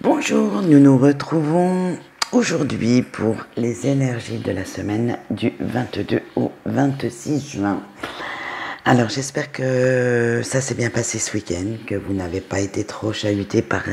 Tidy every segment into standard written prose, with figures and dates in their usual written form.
Bonjour, nous nous retrouvons aujourd'hui pour les énergies de la semaine du 22 au 26 juin. Alors j'espère que ça s'est bien passé ce week-end, que vous n'avez pas été trop chahuté par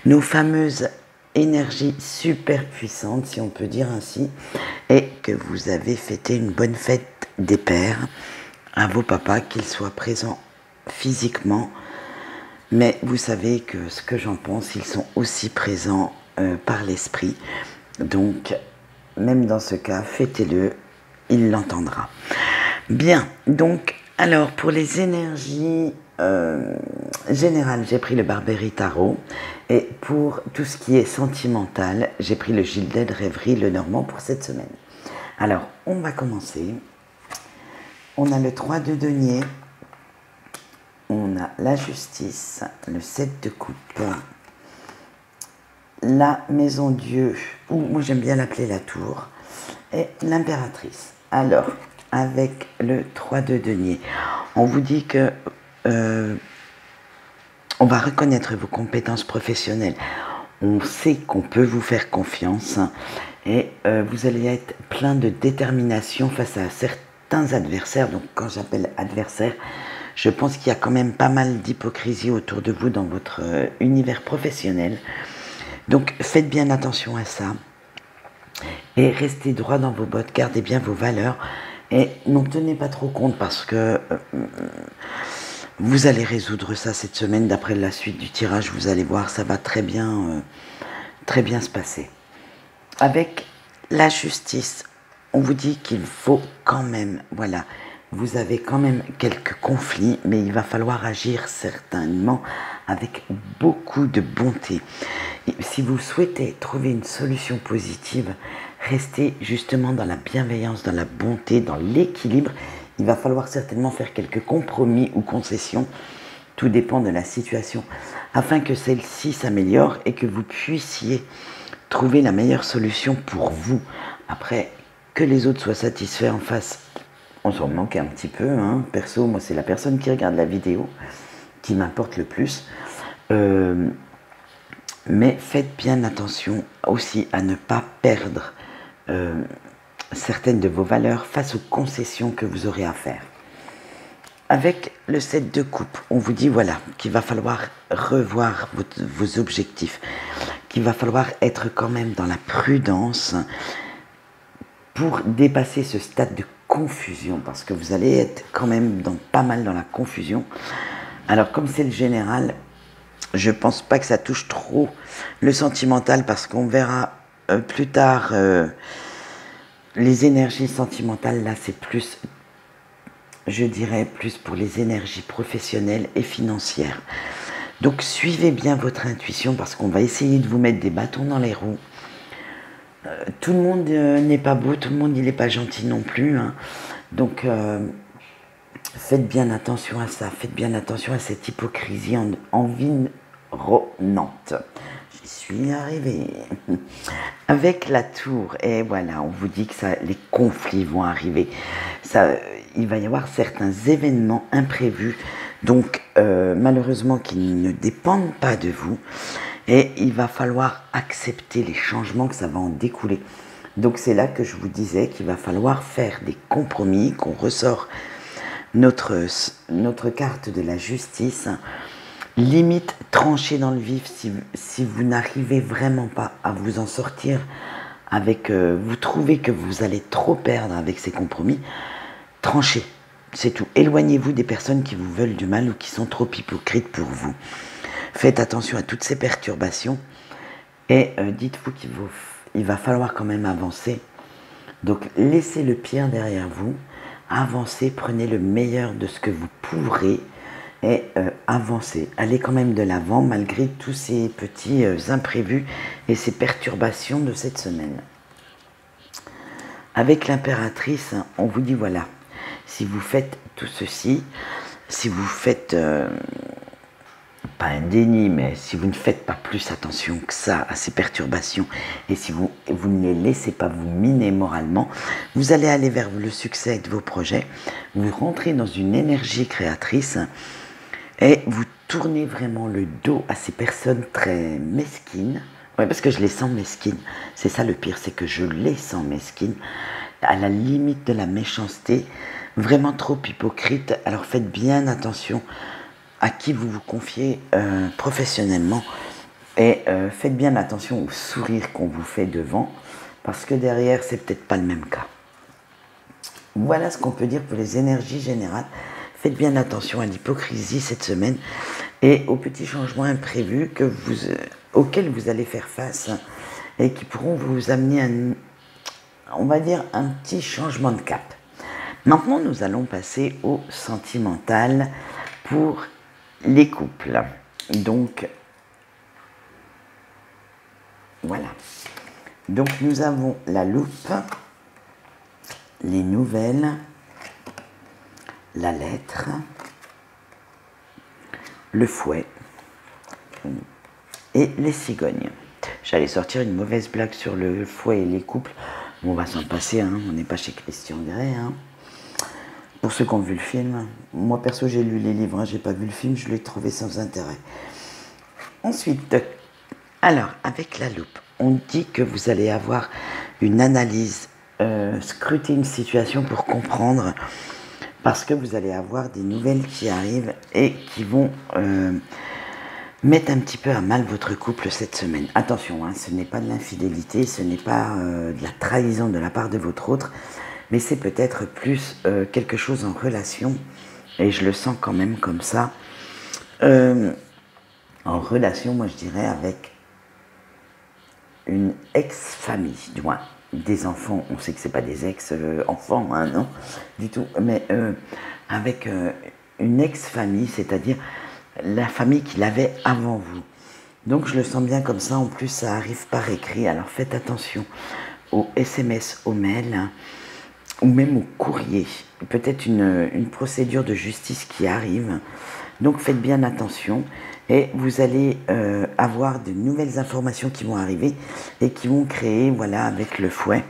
nos fameuses énergies super puissantes, si on peut dire ainsi, et que vous avez fêté une bonne fête des pères à vos papas, qu'ils soient présents physiquement. Mais vous savez que ce que j'en pense, ils sont aussi présents par l'esprit. Donc, même dans ce cas, fêtez-le, il l'entendra. Bien, donc, alors pour les énergies générales, j'ai pris le Barberry Tarot. Et pour tout ce qui est sentimental, j'ai pris le Gilded Rêverie, le Normand pour cette semaine. Alors, on va commencer. On a le 3 de denier. On a la justice, le 7 de coupe, la maison Dieu, ou moi j'aime bien l'appeler la tour, et l'impératrice. Alors, avec le 3 de denier, on vous dit que on va reconnaître vos compétences professionnelles. On sait qu'on peut vous faire confiance et vous allez être plein de détermination face à certains adversaires. Donc quand j'appelle adversaire, je pense qu'il y a quand même pas mal d'hypocrisie autour de vous dans votre univers professionnel. Donc faites bien attention à ça. Et restez droit dans vos bottes, gardez bien vos valeurs. Et n'en tenez pas trop compte parce que vous allez résoudre ça cette semaine. D'après la suite du tirage, vous allez voir, ça va très bien se passer. Avec la justice, on vous dit qu'il faut quand même, voilà, vous avez quand même quelques conflits, mais il va falloir agir certainement avec beaucoup de bonté. Et si vous souhaitez trouver une solution positive, restez justement dans la bienveillance, dans la bonté, dans l'équilibre. Il va falloir certainement faire quelques compromis ou concessions, tout dépend de la situation, afin que celle-ci s'améliore et que vous puissiez trouver la meilleure solution pour vous. Après, que les autres soient satisfaits en face, on s'en manque un petit peu, hein. Perso, moi c'est la personne qui regarde la vidéo qui m'importe le plus. Mais faites bien attention aussi à ne pas perdre certaines de vos valeurs face aux concessions que vous aurez à faire. Avec le 7 de coupe, on vous dit voilà, qu'il va falloir revoir vos objectifs, qu'il va falloir être quand même dans la prudence pour dépasser ce stade de confusion, parce que vous allez être quand même pas mal dans la confusion. Alors comme c'est le général, je pense pas que ça touche trop le sentimental, parce qu'on verra plus tard les énergies sentimentales. Là c'est plus, je dirais, plus pour les énergies professionnelles et financières. Donc suivez bien votre intuition, parce qu'on va essayer de vous mettre des bâtons dans les roues. Tout le monde n'est pas beau, tout le monde il n'est pas gentil non plus, hein. Donc faites bien attention à ça, faites bien attention à cette hypocrisie environnante. J'y suis arrivée. Avec la tour, et voilà, on vous dit que les conflits vont arriver. Il va y avoir certains événements imprévus, donc malheureusement qui ne dépendent pas de vous. Et il va falloir accepter les changements que ça va en découler. Donc c'est là que je vous disais qu'il va falloir faire des compromis, qu'on ressort notre carte de la justice, limite trancher dans le vif si vous n'arrivez vraiment pas à vous en sortir, avec vous trouvez que vous allez trop perdre avec ces compromis, tranchez, c'est tout. Éloignez-vous des personnes qui vous veulent du mal ou qui sont trop hypocrites pour vous. Faites attention à toutes ces perturbations et dites-vous qu'il va falloir quand même avancer. Donc laissez le pire derrière vous, avancez, prenez le meilleur de ce que vous pourrez et avancez. Allez quand même de l'avant malgré tous ces petits imprévus et ces perturbations de cette semaine. Avec l'impératrice, on vous dit voilà, si vous faites tout ceci, si vous faites... pas un déni, mais si vous ne faites pas plus attention que ça à ces perturbations et si vous ne les laissez pas vous miner moralement, vous allez aller vers le succès de vos projets, vous rentrez dans une énergie créatrice et vous tournez vraiment le dos à ces personnes très mesquines. Oui, parce que je les sens mesquines. C'est ça le pire, c'est que je les sens mesquines, à la limite de la méchanceté, vraiment trop hypocrite. Alors faites bien attention à qui vous vous confiez professionnellement et faites bien attention au sourire qu'on vous fait devant, parce que derrière, c'est peut-être pas le même cas. Voilà ce qu'on peut dire pour les énergies générales. Faites bien attention à l'hypocrisie cette semaine et aux petits changements imprévus auxquels vous allez faire face et qui pourront vous amener on va dire, un petit changement de cap. Maintenant, nous allons passer au sentimental pour les couples. Donc, voilà. Donc, nous avons la loupe, les nouvelles, la lettre, le fouet et les cigognes. J'allais sortir une mauvaise blague sur le fouet et les couples. Bon, on va s'en passer, hein. On n'est pas chez Christian Grey. Hein. Pour ceux qui ont vu le film, moi perso j'ai lu les livres, hein. J'ai pas vu le film, je l'ai trouvé sans intérêt. Ensuite, alors avec la loupe, on dit que vous allez avoir une analyse, scruter une situation pour comprendre, parce que vous allez avoir des nouvelles qui arrivent et qui vont mettre un petit peu à mal votre couple cette semaine. Attention, hein, ce n'est pas de l'infidélité, ce n'est pas de la trahison de la part de votre autre, mais c'est peut-être plus quelque chose en relation, et je le sens quand même comme ça, en relation, moi je dirais, avec une ex-famille, du moins des enfants, on sait que c'est pas des ex-enfants, hein, non, du tout, mais avec une ex-famille, c'est-à-dire la famille qu'il avait avant vous. Donc je le sens bien comme ça, en plus ça arrive par écrit, alors faites attention aux SMS, aux mails, hein, ou même au courrier. Peut-être une procédure de justice qui arrive, donc faites bien attention et vous allez avoir de nouvelles informations qui vont arriver et qui vont créer, voilà, avec le fouet,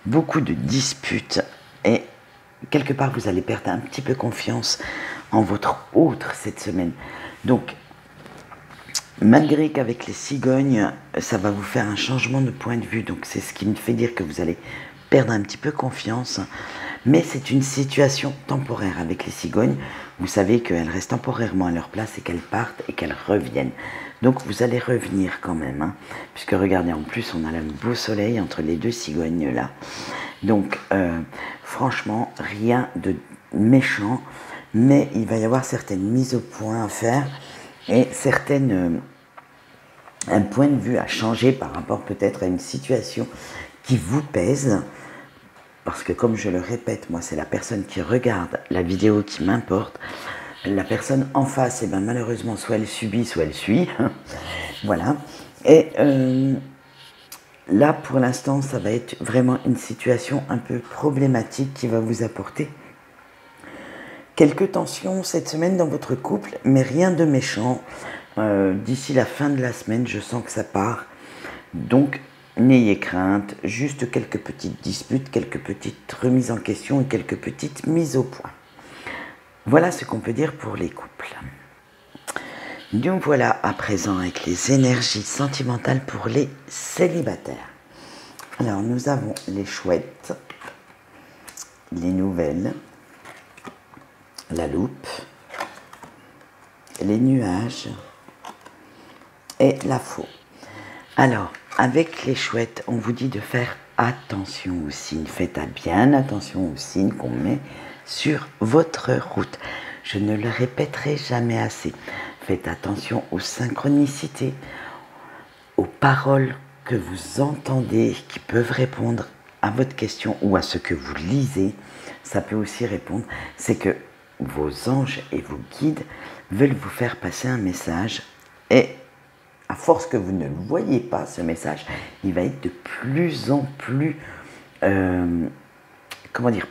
beaucoup de disputes et quelque part vous allez perdre un petit peu confiance en votre autre cette semaine. Donc, malgré qu'avec les cigognes, ça va vous faire un changement de point de vue, donc c'est ce qui me fait dire que vous allez perdre un petit peu confiance, mais c'est une situation temporaire avec les cigognes. Vous savez qu'elles restent temporairement à leur place et qu'elles partent et qu'elles reviennent. Donc vous allez revenir quand même, hein, puisque regardez, en plus on a le beau soleil entre les deux cigognes là. Donc franchement, rien de méchant, mais il va y avoir certaines mises au point à faire et un point de vue à changer par rapport peut-être à une situation qui vous pèse, parce que comme je le répète, moi c'est la personne qui regarde la vidéo qui m'importe. La personne en face, eh ben, malheureusement, soit elle subit, soit elle suit. Voilà. Et là, pour l'instant, ça va être vraiment une situation un peu problématique qui va vous apporter quelques tensions cette semaine dans votre couple, mais rien de méchant. D'ici la fin de la semaine, je sens que ça part. Donc, n'ayez crainte, juste quelques petites disputes, quelques petites remises en question et quelques petites mises au point. Voilà ce qu'on peut dire pour les couples. Donc voilà à présent avec les énergies sentimentales pour les célibataires. Alors nous avons les chouettes, les nouvelles, la loupe, les nuages et la faux. Alors avec les chouettes, on vous dit de faire attention aux signes. Faites bien attention aux signes qu'on met sur votre route. Je ne le répéterai jamais assez. Faites attention aux synchronicités, aux paroles que vous entendez qui peuvent répondre à votre question ou à ce que vous lisez. Ça peut aussi répondre. C'est que vos anges et vos guides veulent vous faire passer un message et à force que vous ne le voyez pas, ce message, il va être de plus en plus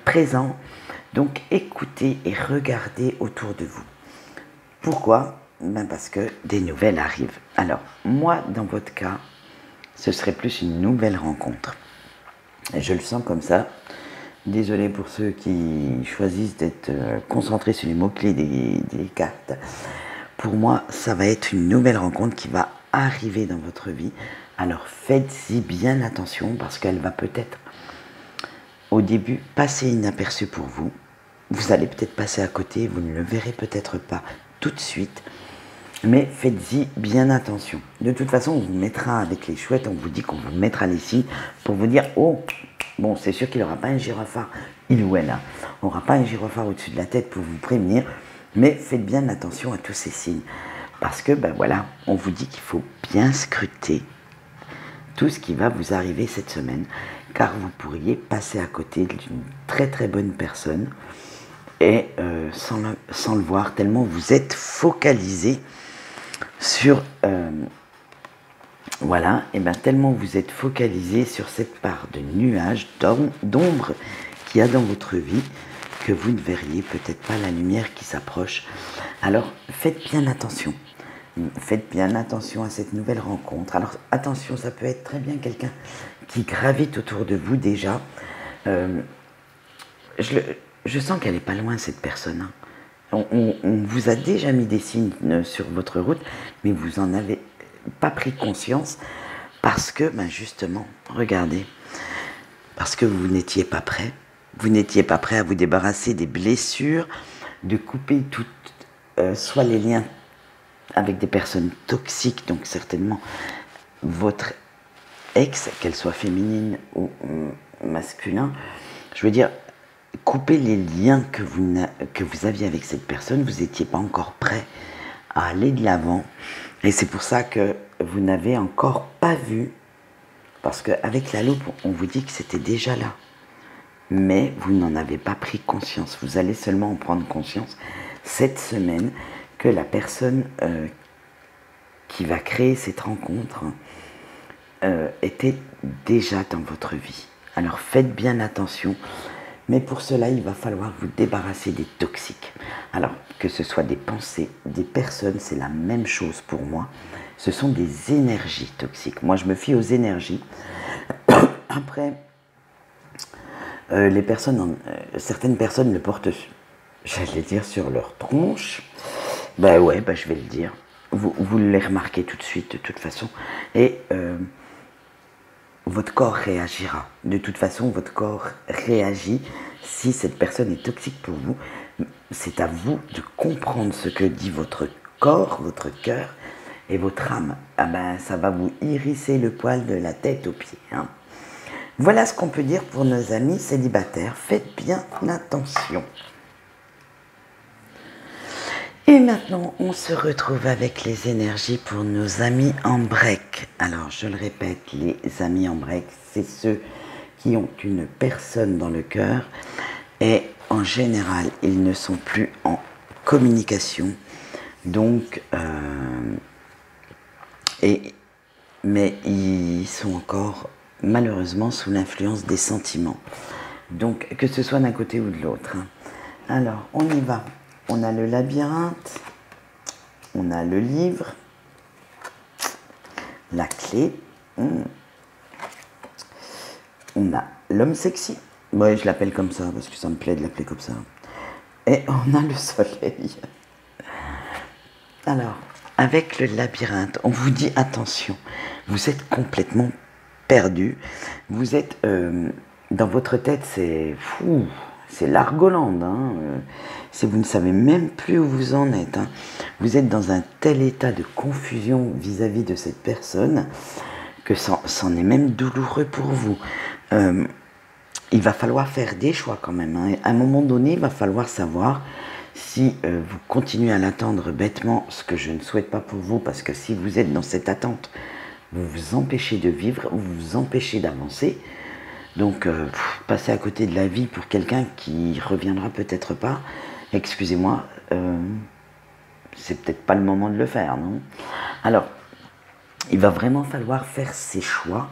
présent. Donc écoutez et regardez autour de vous. Pourquoi ? Parce que des nouvelles arrivent. Alors, moi, dans votre cas, ce serait plus une nouvelle rencontre. Et je le sens comme ça. Désolé pour ceux qui choisissent d'être concentrés sur les mots-clés des cartes. Pour moi, ça va être une nouvelle rencontre qui va arriver dans votre vie. Alors faites-y bien attention parce qu'elle va peut-être au début passer inaperçue pour vous. Vous allez peut-être passer à côté, vous ne le verrez peut-être pas tout de suite. Mais faites-y bien attention. De toute façon, on vous mettra avec les chouettes, on vous dit qu'on vous mettra les signes pour vous dire, oh, bon, c'est sûr qu'il n'aura pas un gyrophare, il ou elle, n'aura pas un gyrophare au-dessus de la tête pour vous prévenir, mais faites bien attention à tous ces signes. Parce que, ben voilà, on vous dit qu'il faut bien scruter tout ce qui va vous arriver cette semaine, car vous pourriez passer à côté d'une très très bonne personne, et sans le voir, tellement vous êtes focalisé sur voilà, et bien tellement vous êtes focalisé sur cette part de nuages, d'ombre qu'il y a dans votre vie, que vous ne verriez peut-être pas la lumière qui s'approche. Alors faites bien attention. Faites bien attention à cette nouvelle rencontre. Alors attention, ça peut être très bien quelqu'un qui gravite autour de vous déjà. Je sens qu'elle n'est pas loin, cette personne. On vous a déjà mis des signes sur votre route, mais vous n'en avez pas pris conscience parce que, ben justement, regardez, parce que vous n'étiez pas prêt. Vous n'étiez pas prêt à vous débarrasser des blessures, de couper soit les liens avec des personnes toxiques, donc certainement votre ex, qu'elle soit féminine ou masculin, je veux dire, couper les liens que vous aviez avec cette personne, vous n'étiez pas encore prêt à aller de l'avant. Et c'est pour ça que vous n'avez encore pas vu, parce qu'avec la loupe, on vous dit que c'était déjà là. Mais vous n'en avez pas pris conscience. Vous allez seulement en prendre conscience cette semaine que la personne qui va créer cette rencontre était déjà dans votre vie. Alors faites bien attention. Mais pour cela, il va falloir vous débarrasser des toxiques. Alors, que ce soit des pensées, des personnes, c'est la même chose pour moi. Ce sont des énergies toxiques. Moi, je me fie aux énergies. Après, certaines personnes le portent, j'allais dire, sur leur tronche. Ben ouais, je vais le dire. Vous les remarquez tout de suite, de toute façon. Et votre corps réagira. De toute façon, votre corps réagit si cette personne est toxique pour vous. C'est à vous de comprendre ce que dit votre corps, votre cœur et votre âme. Ah ben, ça va vous hérisser le poil de la tête aux pieds. Voilà ce qu'on peut dire pour nos amis célibataires. Faites bien attention. Et maintenant, on se retrouve avec les énergies pour nos amis en break. Alors, je le répète, les amis en break, c'est ceux qui ont une personne dans le cœur et en général, ils ne sont plus en communication. Donc, mais ils sont encore malheureusement sous l'influence des sentiments. Donc, que ce soit d'un côté ou de l'autre. Alors, on y va. On a le labyrinthe, on a le livre, la clé, on a l'homme sexy. Ouais, je l'appelle comme ça parce que ça me plaît de l'appeler comme ça. Et on a le soleil. Alors, avec le labyrinthe, on vous dit attention, vous êtes complètement perdu. Vous êtes dans votre tête, c'est fou. C'est l'Argolande, vous ne savez même plus où vous en êtes. Vous êtes dans un tel état de confusion vis-à-vis de cette personne que c'en est même douloureux pour vous. Il va falloir faire des choix quand même. À un moment donné, il va falloir savoir si vous continuez à l'attendre bêtement, ce que je ne souhaite pas pour vous, parce que si vous êtes dans cette attente, vous vous empêchez de vivre, vous vous empêchez d'avancer. Donc, passer à côté de la vie pour quelqu'un qui reviendra peut-être pas, excusez-moi, c'est peut-être pas le moment de le faire, non? Alors, il va vraiment falloir faire ses choix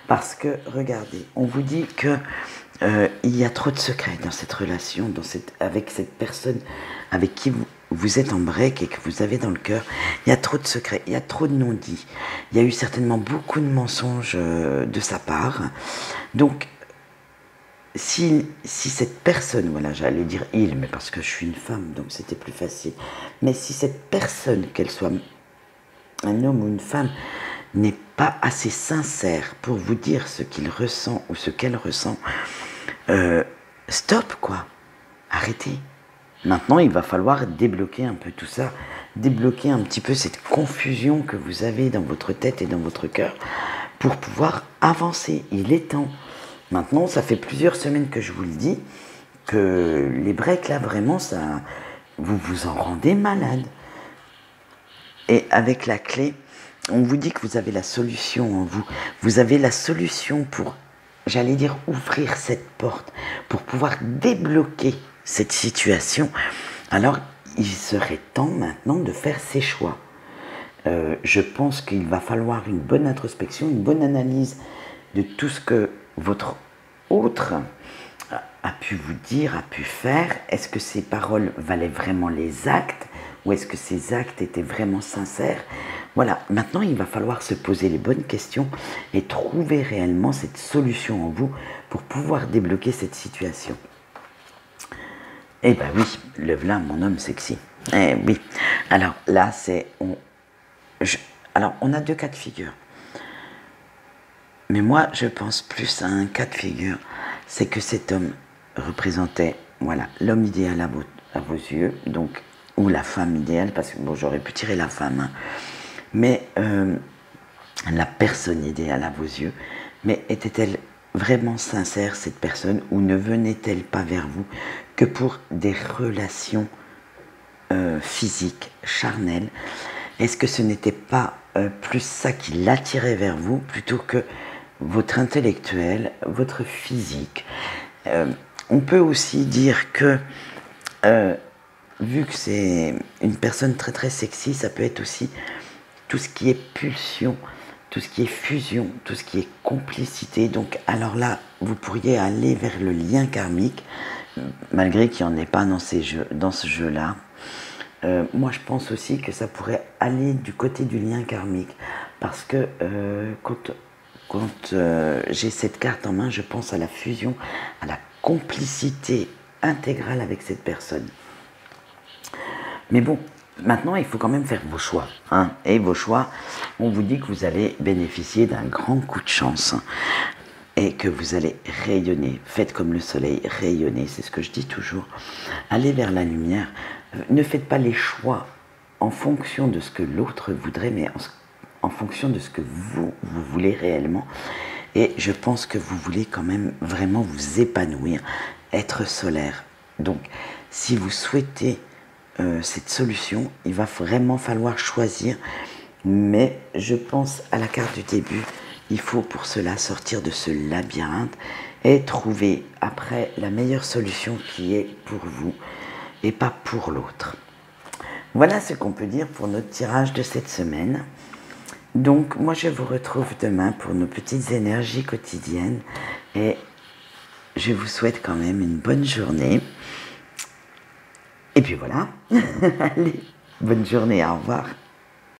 parce que, regardez, on vous dit que il y a trop de secrets dans cette relation, avec cette personne avec qui vous êtes en break et que vous avez dans le cœur. Il y a trop de secrets, il y a trop de non-dits. Il y a eu certainement beaucoup de mensonges de sa part. Donc, si cette personne, voilà, j'allais dire il, mais parce que je suis une femme, donc c'était plus facile, mais si cette personne, qu'elle soit un homme ou une femme, n'est pas assez sincère pour vous dire ce qu'il ressent ou ce qu'elle ressent, stop quoi, arrêtez. Maintenant, il va falloir débloquer un peu tout ça, débloquer un petit peu cette confusion que vous avez dans votre tête et dans votre cœur pour pouvoir avancer. Il est temps. Maintenant, ça fait plusieurs semaines que je vous le dis, que les breaks là, vraiment, ça, vous vous en rendez malade. Et avec la clé, on vous dit que vous avez la solution en vous. Vous avez la solution pour, j'allais dire, ouvrir cette porte, pour pouvoir débloquer cette situation. Alors, il serait temps maintenant de faire ses choix. Je pense qu'il va falloir une bonne introspection, une bonne analyse de tout ce que votre autre a pu vous dire, a pu faire. Est-ce que ces paroles valaient vraiment les actes ou est-ce que ces actes étaient vraiment sincères? Voilà, maintenant il va falloir se poser les bonnes questions et trouver réellement cette solution en vous pour pouvoir débloquer cette situation. Eh ben oui, le voilà mon homme sexy. Eh oui, alors là c'est... alors on a deux cas de figure. Mais moi je pense plus à un cas de figure, c'est que cet homme représentait, voilà, l'homme idéal à vos yeux, donc, ou la femme idéale, parce que bon, j'aurais pu tirer la femme, hein, mais la personne idéale à vos yeux, mais était-elle vraiment sincère cette personne ou ne venait-elle pas vers vous que pour des relations physiques, charnelles? Est-ce que ce n'était pas plus ça qui l'attirait vers vous plutôt que votre intellectuel, votre physique? On peut aussi dire que vu que c'est une personne très très sexy, ça peut être aussi tout ce qui est pulsion, tout ce qui est fusion, tout ce qui est complicité. Donc alors là, vous pourriez aller vers le lien karmique, malgré qu'il n'y en ait pas dans ce jeu-là. Moi je pense aussi que ça pourrait aller du côté du lien karmique, parce que quand j'ai cette carte en main, je pense à la fusion, à la complicité intégrale avec cette personne. Mais bon, maintenant il faut quand même faire vos choix, hein. Et vos choix, on vous dit que vous allez bénéficier d'un grand coup de chance, hein, et que vous allez rayonner. Faites comme le soleil, rayonner, c'est ce que je dis toujours. Allez vers la lumière. Ne faites pas les choix en fonction de ce que l'autre voudrait, mais en fonction de ce que vous voulez réellement. Et je pense que vous voulez quand même vraiment vous épanouir, être solaire. Donc, si vous souhaitez cette solution, il va vraiment falloir choisir. Mais je pense à la carte du début, il faut pour cela sortir de ce labyrinthe et trouver après la meilleure solution qui est pour vous et pas pour l'autre. Voilà ce qu'on peut dire pour notre tirage de cette semaine. Donc moi je vous retrouve demain pour nos petites énergies quotidiennes et je vous souhaite quand même une bonne journée. Et puis voilà, allez, bonne journée, au revoir.